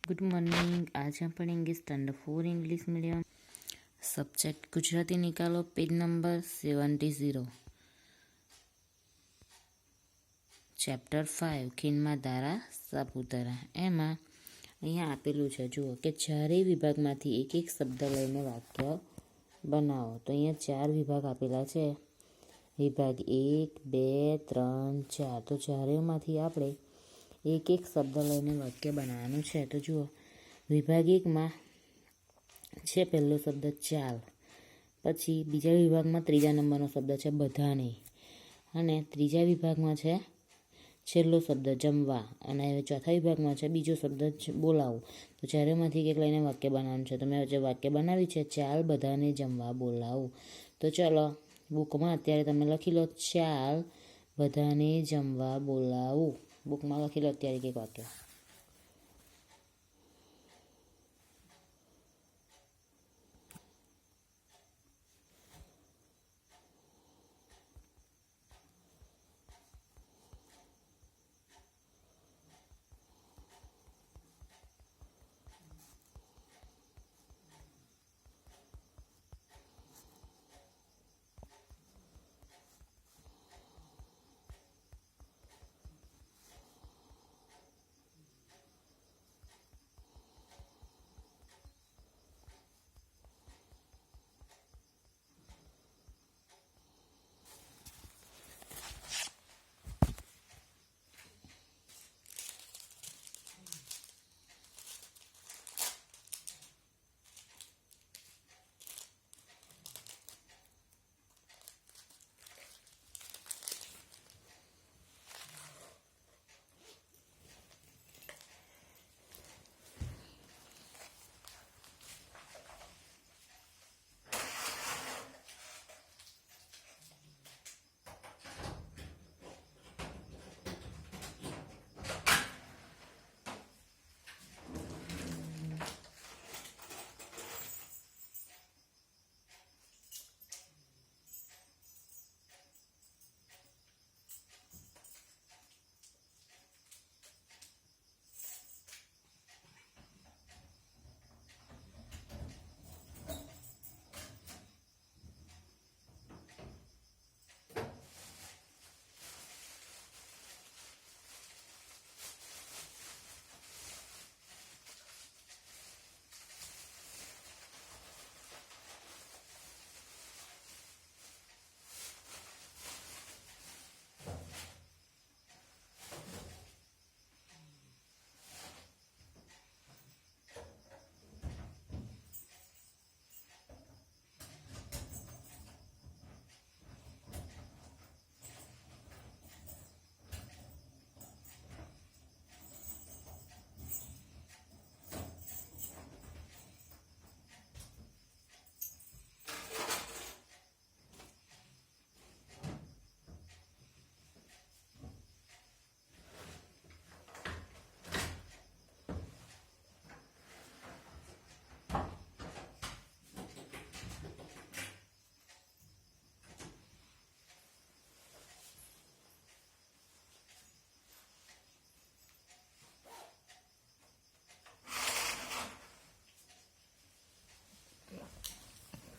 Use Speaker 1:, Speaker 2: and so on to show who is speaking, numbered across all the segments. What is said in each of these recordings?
Speaker 1: Good morning. आज हम पढ़ेंगे standard 4 English medium subject Gujarati. निकालो पेज नंबर 70। चैप्टर 5 खीणમાં ધારા સાપુતારા। એમાં અહીંયા આપેલું છે, જુઓ કે ચારેય વિભાગમાંથી એક એક શબ્દ લઈને વાક્ય બનાવો। તો અહીંયા 4 વિભાગ આપેલા છે, વિભાગ 1, 2, 3, 4। તો ચારેયમાંથી આપણે એક એક શબ્દ લઈને વાક્ય બનાવવાનું છે। તો જુઓ વિભાગ 1માં છે પહેલો શબ્દ ચાલ, પછી બીજા વિભાગમાં ત્રીજા નંબરનો શબ્દ છે બધાને, અને ત્રીજા વિભાગમાં છે છેલ્લો શબ્દ જમવા, અને ચોથા વિભાગમાં છે બીજો શબ્દ બોલાવું। તો ચારેયમાંથી એક લઈને વાક્ય બનાવવાનું છે। તો મેં જે વાક્ય બનાવ્યું છે, ચાલ બધાને જમવા બોલાવું। તો ચલો બુકમાં અત્યારે તમે લખી લો, ચાલ બધાને જમવા બોલાવું। બુકમાં લખી લો અત્યારે એક વાક્ય।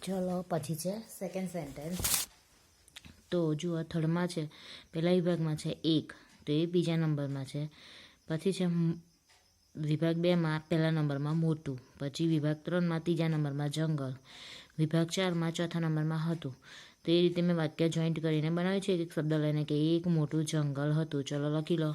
Speaker 1: ચલો પછી છે સેકન્ડ સેન્ટેન્સ। તો જુઓ થર્ડમાં છે, પહેલા વિભાગમાં છે એક, તો એ બીજા નંબરમાં છે। પછી છે વિભાગ 2માં પહેલા નંબરમાં મોટું, પછી વિભાગ 3માં ત્રીજા નંબરમાં જંગલ, વિભાગ 4માં ચોથા નંબરમાં હતું। તો એ રીતે મેં વાક્ય જોઈન્ટ કરીને બનાવ્યું છે, એક શબ્દ લઈને કે એક મોટું જંગલ હતું। ચલો લખી લો।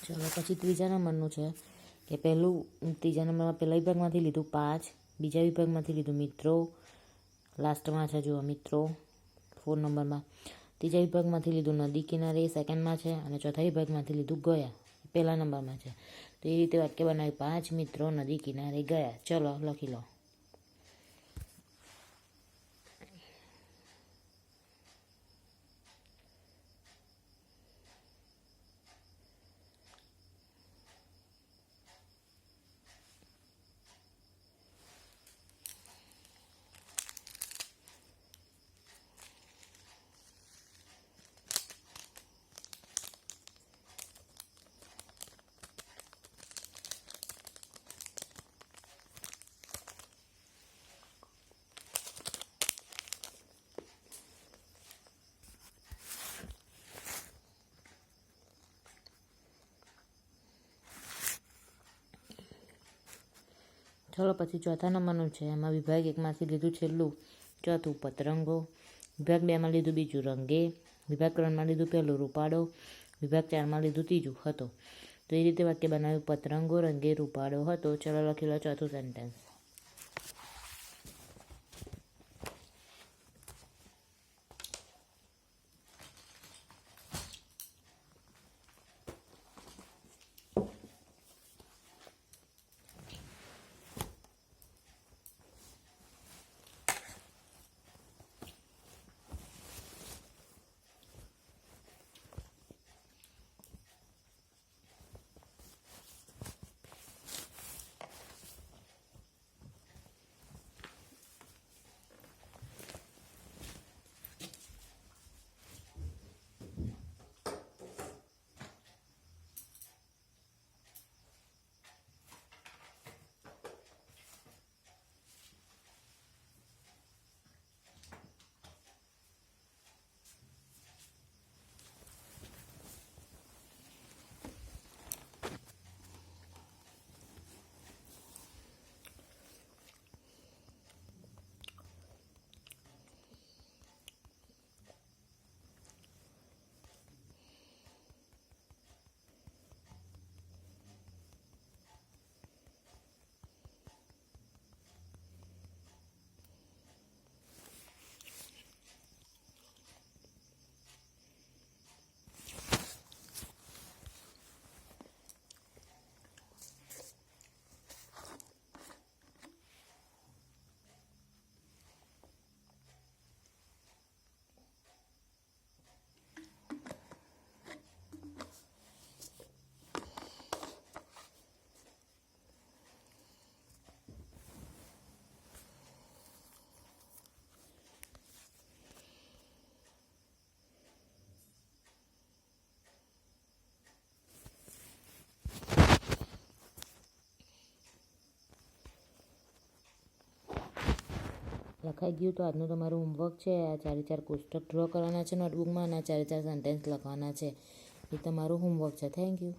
Speaker 1: ચલો પછી ત્રીજા નંબરનું છે કે ત્રીજા નંબરમાં પહેલા વિભાગમાંથી લીધું 5, બીજા વિભાગમાંથી લીધું મિત્રો, લાસ્ટમાં છે જુઓ મિત્રો 4 નંબરમાં, ત્રીજા વિભાગમાંથી લીધું નદી કિનારે સેકન્ડમાં છે, અને ચોથા વિભાગમાંથી લીધું ગયા પહેલા નંબરમાં છે. તો એ રીતે વાક્ય બનાવ્યું 5 મિત્રો નદી કિનારે ગયા. ચલો લખી લો. ચલો પછી ચોથા નંબરનું છે, એમાં વિભાગ 1માંથી લીધું છેલ્લું ચોથું પતરંગો, વિભાગ 2માં લીધું બીજું રંગે, વિભાગ 3માં લીધું પહેલું રૂપાડો, વિભાગ 4માં લીધું ત્રીજું હતો. તો એ રીતે વાક્ય બનાવ્યું પતરંગો રંગે રૂપાડો હતો. ચલો લખી લો ચોથું સેન્ટેન્સ. લખાઈ ગયું. તો આજનું તમારું હોમવર્ક છે, આ 4 કોષ્ટક ડ્રો કરવાના છે નોટબુકમાં, અને આ 4 સેન્ટેન્સ લખવાના છે. એ તમારું હોમવર્ક છે. Thank you.